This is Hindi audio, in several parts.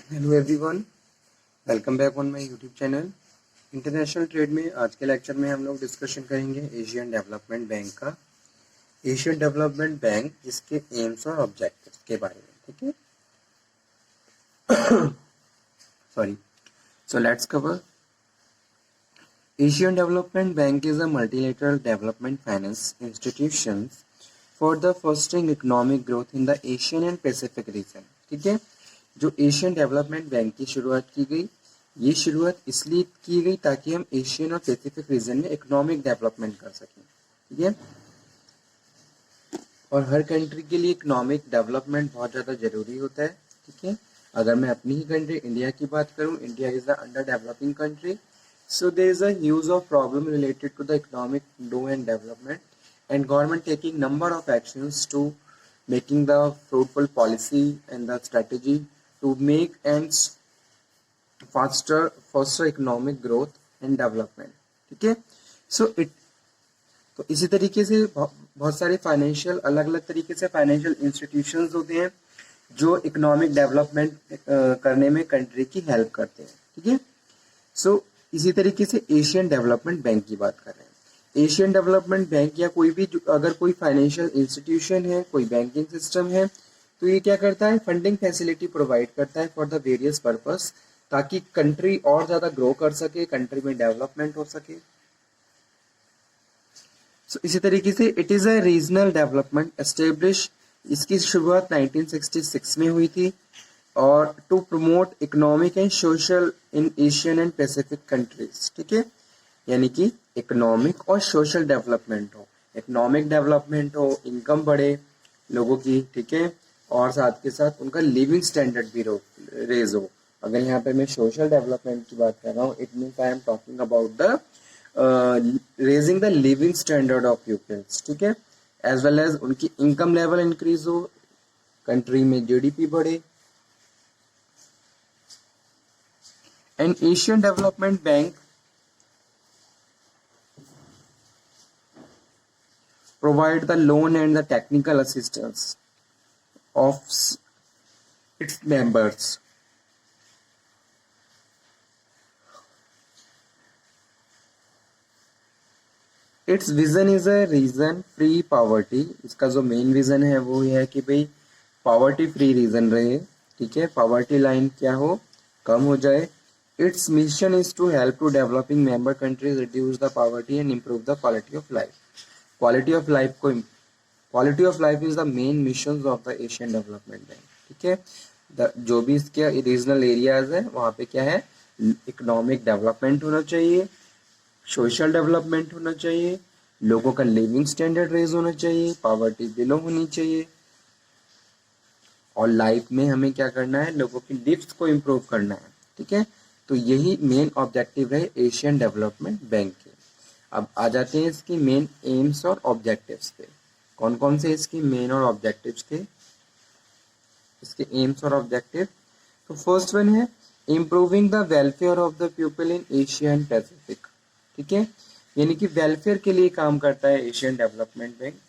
Hello everyone, welcome back on my YouTube channel. International trade में आज के लेक्चर में हम लोग डिस्कशन करेंगे एशियन डेवलपमेंट बैंक का। एशियन डेवलपमेंट बैंक इसके एम्स और ऑब्जेक्टिव्स के बारे में, ठीक है। Sorry, so let's cover. Asian development bank is a multilateral development finance institution for the fostering economic growth in the Asian and Pacific region, ठीक है। जो एशियन डेवलपमेंट बैंक की शुरुआत की गई, ये शुरुआत इसलिए की गई ताकि हम एशियन और पैसिफिक रीजन में इकोनॉमिक डेवलपमेंट कर सकें, ठीक है। और हर कंट्री के लिए इकोनॉमिक डेवलपमेंट बहुत ज़्यादा जरूरी होता है, ठीक है। अगर मैं अपनी ही कंट्री इंडिया की बात करूं, India is the under developing country, so there is a huge of problem related to the economic growth and development, and government taking number of actions to making the fruitful policy and the strategy to make and foster economic growth and development, ठीक है। सो तो इसी तरीके से बहुत सारे फाइनेंशियल अलग अलग तरीके से फाइनेंशियल इंस्टीट्यूशंस होते हैं जो इकोनॉमिक डेवलपमेंट करने में कंट्री की हेल्प करते हैं, ठीक है। सो इसी तरीके से एशियन डेवलपमेंट बैंक की बात कर रहे हैं। एशियन डेवलपमेंट बैंक या कोई भी अगर कोई फाइनेंशियल इंस्टीट्यूशन है, कोई बैंकिंग सिस्टम है, तो ये क्या करता है, फंडिंग फैसिलिटी प्रोवाइड करता है फॉर द वेरियस पर्पस, ताकि कंट्री और ज्यादा ग्रो कर सके, कंट्री में डेवलपमेंट हो सके। सो इसी तरीके से it is a regional development establish, इसकी शुरुआत 1966 में हुई थी, और to promote economic and social in Asian and Pacific countries, ठीक है। यानी कि इकोनॉमिक और सोशल डेवलपमेंट हो, इकोनॉमिक डेवलपमेंट हो, इनकम बढ़े लोगों की, ठीक है, और साथ के साथ उनका लिविंग स्टैंडर्ड भी रेज हो। अगर यहाँ पे मैं सोशल डेवलपमेंट की बात कर रहा हूँ, it means I am talking about the raising the living standard of peoples, ठीक है, एज वेल एज उनकी इनकम लेवल इंक्रीज हो, कंट्री में जीडीपी बढ़े। An Asian Development Bank provide the loan and the technical assistance of its members. Its vision is a region free poverty. इसका जो मेन विजन है वो ये है कि भाई पॉवर्टी फ्री रीजन रहे, ठीक है, पॉवर्टी लाइन क्या हो, कम हो जाए। Its mission is to help to developing member countries reduce the poverty and improve the quality of life. Quality of life को quality of life is the main missions of the Asian Development Bank, ठीक है। जो भी इसके रीजनल एरियाज है वहाँ पे क्या है, इकोनॉमिक डेवलपमेंट होना चाहिए, सोशल डेवलपमेंट होना चाहिए, लोगों का लिविंग स्टैंडर्ड रेज होना चाहिए, पॉवर्टी बिलो होनी चाहिए, और लाइफ में हमें क्या करना है, लोगों की लिव्स को इम्प्रूव करना है, ठीक है। तो यही मेन ऑब्जेक्टिव है एशियन डेवलपमेंट बैंक के। अब आ जाते हैं इसकी मेन एम्स और ऑब्जेक्टिव्स पे। कौन कौन से इसकी मेन और ऑब्जेक्टिव्स थे, इसके एम्स और ऑब्जेक्टिव। तो फर्स्ट वन है improving the welfare of the people in Asia and Pacific, ठीक है, यानी कि वेलफेयर के लिए काम करता है Asian development bank.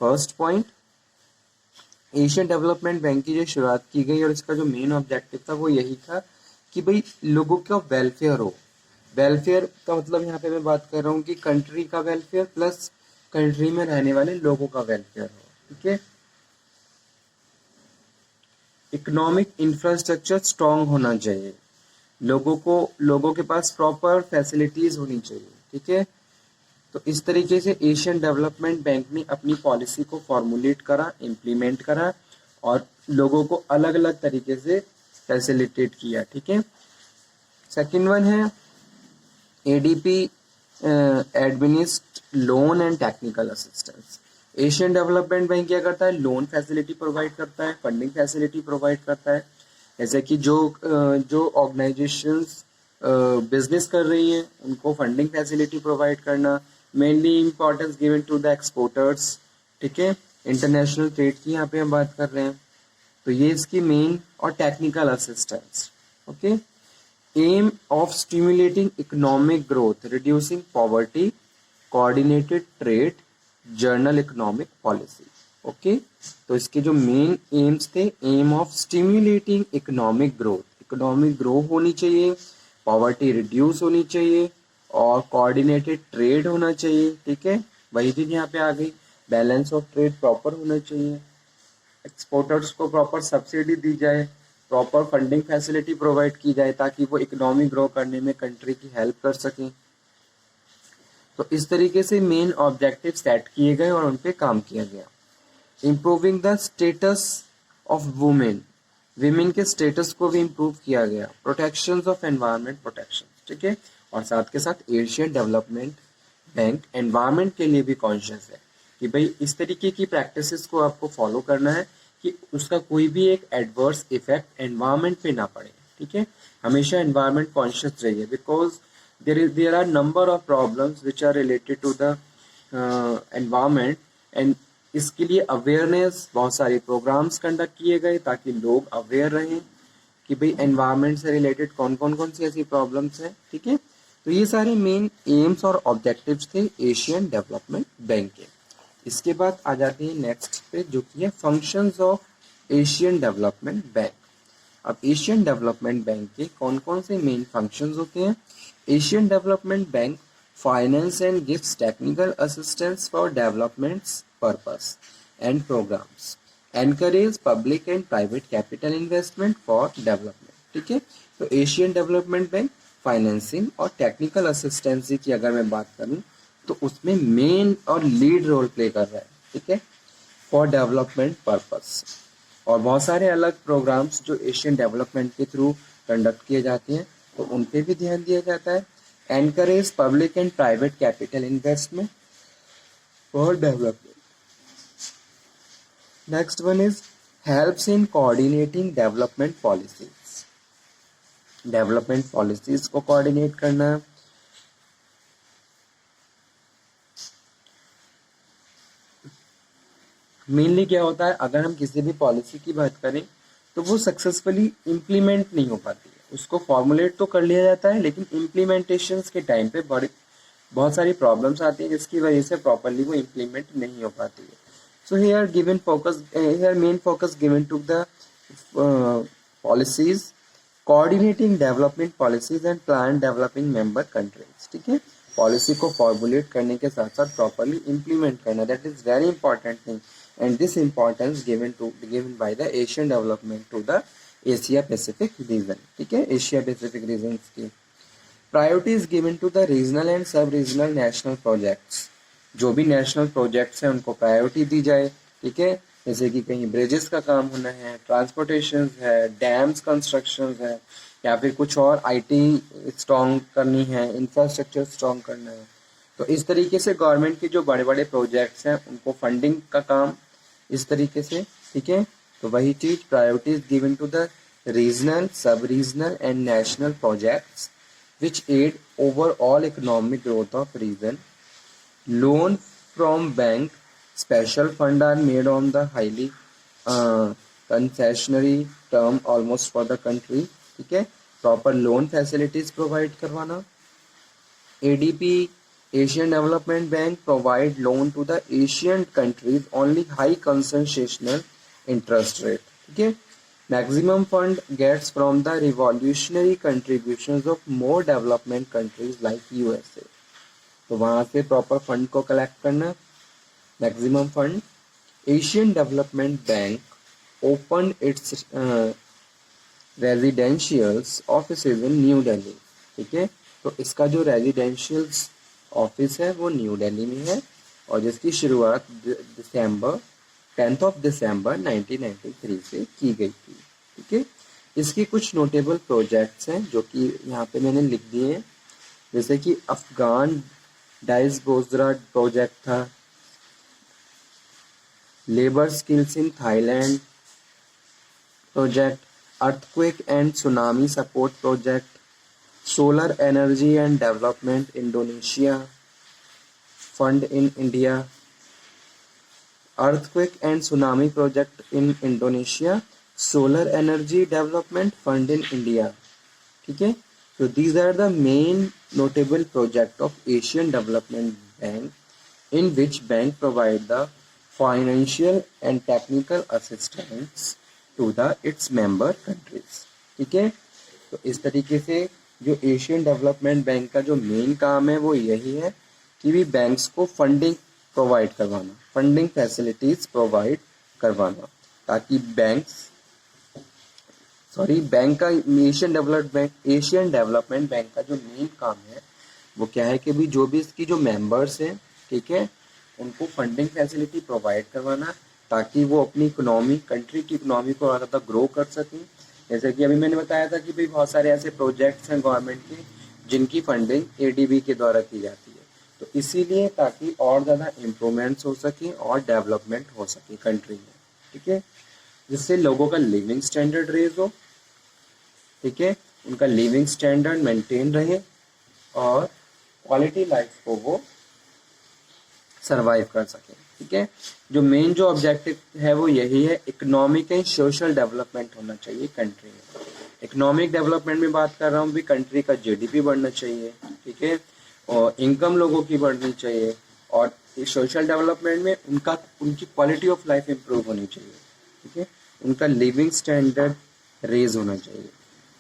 First point, Asian development bank की जो शुरुआत की गई और इसका जो मेन ऑब्जेक्टिव था वो यही था कि भाई लोगों का वेलफेयर हो। वेलफेयर का मतलब यहाँ पे मैं बात कर रहा हूँ कि कंट्री का वेलफेयर प्लस कंट्री में रहने वाले लोगों का वेलफेयर हो, ठीक है। इकोनॉमिक इंफ्रास्ट्रक्चर स्ट्रांग होना चाहिए, लोगों के पास प्रॉपर फैसिलिटीज होनी चाहिए, ठीक है। तो इस तरीके से एशियन डेवलपमेंट बैंक ने अपनी पॉलिसी को फॉर्मुलेट करा, इम्प्लीमेंट करा, और लोगों को अलग अलग तरीके से फैसिलिटेट किया, ठीक है। सेकंड वन है ADP एडमिनिस्ट loan and technical assistance. Asian development bank क्या करता है, लोन फैसिलिटी प्रोवाइड करता है, फंडिंग फैसिलिटी प्रोवाइड करता है। जैसे कि जो ऑर्गेनाइजेशंस बिजनेस कर रही हैं उनको फंडिंग फैसिलिटी प्रोवाइड करना, mainly importance given to the exporters, ठीक है, इंटरनेशनल ट्रेड की यहाँ पे हम बात कर रहे हैं। तो ये इसकी मेन और technical assistance, okay. Aim of stimulating economic growth, reducing poverty, coordinated trade, general economic policy, okay. तो इसके जो मेन एम्स थे, aim of stimulating economic growth, economic grow होनी चाहिए, पॉवर्टी रिड्यूस होनी चाहिए और कोऑर्डिनेटेड ट्रेड होना चाहिए। ठीक है, वही चीज यहाँ पे आ गई, बैलेंस ऑफ ट्रेड प्रॉपर होना चाहिए, एक्सपोर्टर्स को प्रॉपर सब्सिडी दी जाए, प्रॉपर फंडिंग फैसिलिटी प्रोवाइड की जाए ताकि वो इकोनॉमी ग्रो करने में कंट्री की हेल्प कर सकें। तो इस तरीके से मेन ऑब्जेक्टिव सेट किए गए और उन पे काम किया गया। Improving the status of women, women के स्टेटस को भी इम्प्रूव किया गया। प्रोटेक्शन ऑफ एनवायरमेंट प्रोटेक्शन, ठीक है, और साथ के साथ एशियन डेवलपमेंट बैंक एनवायरमेंट के लिए भी कॉन्शियस है कि भाई इस तरीके की प्रैक्टिसेस को आपको फॉलो करना है कि उसका कोई भी एक एडवर्स इफेक्ट एनवायरमेंट पे ना पड़े। ठीक है, हमेशा एनवायरमेंट कॉन्शियस रहिए because there are number of problems which are related to the environment and इसके लिए अवेयरनेस बहुत सारे प्रोग्राम्स कंडक्ट किए गए ताकि लोग अवेयर रहें कि भाई एनवायरनमेंट से रिलेटेड कौन सी ऐसी प्रॉब्लम्स हैं। ठीक है, तो ये सारे मेन एम्स और ऑब्जेक्टिव्स थे एशियन डेवलपमेंट बैंक के। इसके बाद आ जाते हैं नेक्स्ट पे जो कि है functions of Asian development bank. अब एशियन डेवलपमेंट बैंक के कौन से मेन फंक्शंस होते हैं। Asian development bank finance and gives technical assistance for developments purpose and programmes, encourage public and private capital investment for development. ठीक है, तो एशियन डेवलपमेंट बैंक फाइनेंसिंग और टेक्निकल असिस्टेंसी की अगर मैं बात करूं तो उसमें मेन और लीड रोल प्ले कर रहा है। ठीक है, फॉर डेवलपमेंट पर्पस, और बहुत सारे अलग प्रोग्राम्स जो एशियन डेवलपमेंट के थ्रू कंडक्ट किए जाते हैं तो उन पे भी ध्यान दिया जाता है। Encourage public and private capital investment for development. Next one is helps in coordinating development policies, development policies को कोऑर्डिनेट करना। मेनली क्या होता है, अगर हम किसी भी पॉलिसी की बात करें तो वो सक्सेसफुली इम्प्लीमेंट नहीं हो पाती है। उसको फॉर्मुलेट तो कर लिया जाता है लेकिन इम्प्लीमेंटेशंस के टाइम पे बहुत सारी प्रॉब्लम्स आती है जिसकी वजह से प्रॉपरली वो इम्प्लीमेंट नहीं हो पाती है। So here main focus given to the policies, coordinating development policies and plan developing member countries. ठीक है, पॉलिसी को फॉर्मुलेट करने के साथ साथ प्रॉपरली इम्प्लीमेंट करना, that is very important thing and this importance given by the Asian development to the Asia Pacific region। ठीक है, एशिया पैसिफिक रीजन की priority is given to the regional and sub regional national projects, जो भी नेशनल प्रोजेक्ट्स हैं उनको प्रायोरिटी दी जाए। ठीक है, जैसे कि कहीं ब्रिजेस का काम होना है, ट्रांसपोर्टेशन है, डैम्स कंस्ट्रक्शन है, या फिर कुछ और आईटी स्ट्रॉन्ग करनी है, इंफ्रास्ट्रक्चर स्ट्रॉन्ग करना है। तो इस तरीके से गवर्नमेंट के जो बड़े बड़े प्रोजेक्ट्स हैं उनको फंडिंग का काम इस तरीके से। ठीक है, तो वही चीज priorities given to the regional, सब regional and national projects which aid overall economic growth of region. Loan from bank special fund are made on the highly concessionary term almost for the country. ठीक है, प्रॉपर लोन फैसिलिटीज प्रोवाइड करवाना। ADB Asian Development Bank provide loan to the Asian countries only high concessional interest rate। ठीक है, maximum fund gets from the revolutionary contributions of more development countries like USA। तो वहां से प्रॉपर फंड को कलेक्ट करना, maximum fund. Asian development Bank open its residentials offices in New Delhi. ठीक है, तो इसका जो रेजिडेंशियल्स ऑफिस है वो न्यू दिल्ली में है और जिसकी शुरुआत 10th दिसंबर 1993 से की गई थी। ठीक है, इसके कुछ नोटेबल प्रोजेक्ट्स हैं जो कि यहाँ पे मैंने लिख दिए हैं, जैसे कि अफगान डाइस बोजरा प्रोजेक्ट था, labour skills in Thailand project, earthquake and tsunami support project, solar energy and development Indonesia fund in India, earthquake and tsunami project in Indonesia, solar energy development fund in India. ठीक है, so these are the main notable project of Asian Development Bank in which bank provide the financial and technical assistance to the its member countries। ठीक है, तो इस तरीके से जो एशियन डेवलपमेंट बैंक का जो मेन काम है वो यही है कि भी बैंक्स को फंडिंग प्रोवाइड करवाना, फंडिंग फैसिलिटीज प्रोवाइड करवाना, ताकि बैंक का एशियन डेवलपमेंट बैंक का जो मेन काम है वो क्या है कि भी जो भी इसकी जो मेंबर्स हैं, ठीक है, उनको फंडिंग फैसिलिटी प्रोवाइड करवाना, ताकि वो अपनी इकोनॉमी, कंट्री की इकोनॉमी को और ज़्यादा ग्रो कर सकें। जैसे कि अभी मैंने बताया था कि भाई बहुत सारे ऐसे प्रोजेक्ट्स हैं गवर्नमेंट के जिनकी फंडिंग एडीबी के द्वारा की जाती है, तो इसीलिए ताकि और ज़्यादा इम्प्रूवमेंट्स हो सके और डेवलपमेंट हो सके कंट्री में, ठीक है, जिससे लोगों का लिविंग स्टैंडर्ड रेज हो, ठीक है, उनका लिविंग स्टैंडर्ड मेंटेन रहे और क्वालिटी लाइफ को वो सरवाइव कर सके, ठीक है। जो मेन जो ऑब्जेक्टिव है वो यही है, इकोनॉमिक एंड सोशल डेवलपमेंट होना चाहिए कंट्री में। इकोनॉमिक डेवलपमेंट में बात कर रहा हूँ भी कंट्री का जीडीपी बढ़ना चाहिए, ठीक है, और इनकम लोगों की बढ़नी चाहिए, और सोशल डेवलपमेंट में उनकी क्वालिटी ऑफ लाइफ इम्प्रूव होनी चाहिए, ठीक है, उनका लिविंग स्टैंडर्ड रेज होना चाहिए।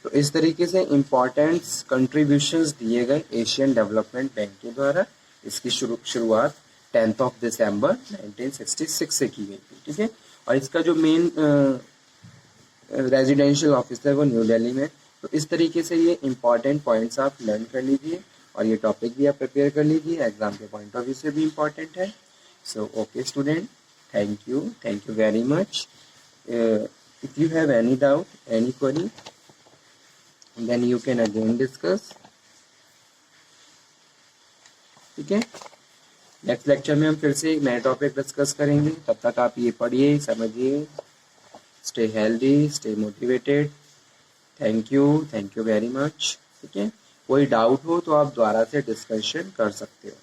तो इस तरीके से इम्पोर्टेंट्स कंट्रीब्यूशंस दिए गए एशियन डेवलपमेंट बैंक के द्वारा। इसकी शुरुआत 10 दिसंबर 1966 से की गई थी, ठीक है, और इसका जो मेन रेजिडेंशियल ऑफिस है वो न्यू दिल्ली में। तो इस तरीके से ये इंपॉर्टेंट पॉइंट्स आप लर्न कर लीजिए और ये टॉपिक भी आप प्रिपेयर कर लीजिए, एग्जाम के पॉइंट ऑफ व्यू से भी इम्पॉर्टेंट है। So okay student, thank you very much. If you have any doubt, any query, then you can again discuss, ठीक है। नेक्स्ट लेक्चर में हम फिर से एक नया टॉपिक डिस्कस करेंगे, तब तक आप ये पढ़िए, समझिए, stay healthy, stay motivated. Thank you very much, ठीक है। कोई डाउट हो तो आप दोबारा से डिस्कशन कर सकते हो।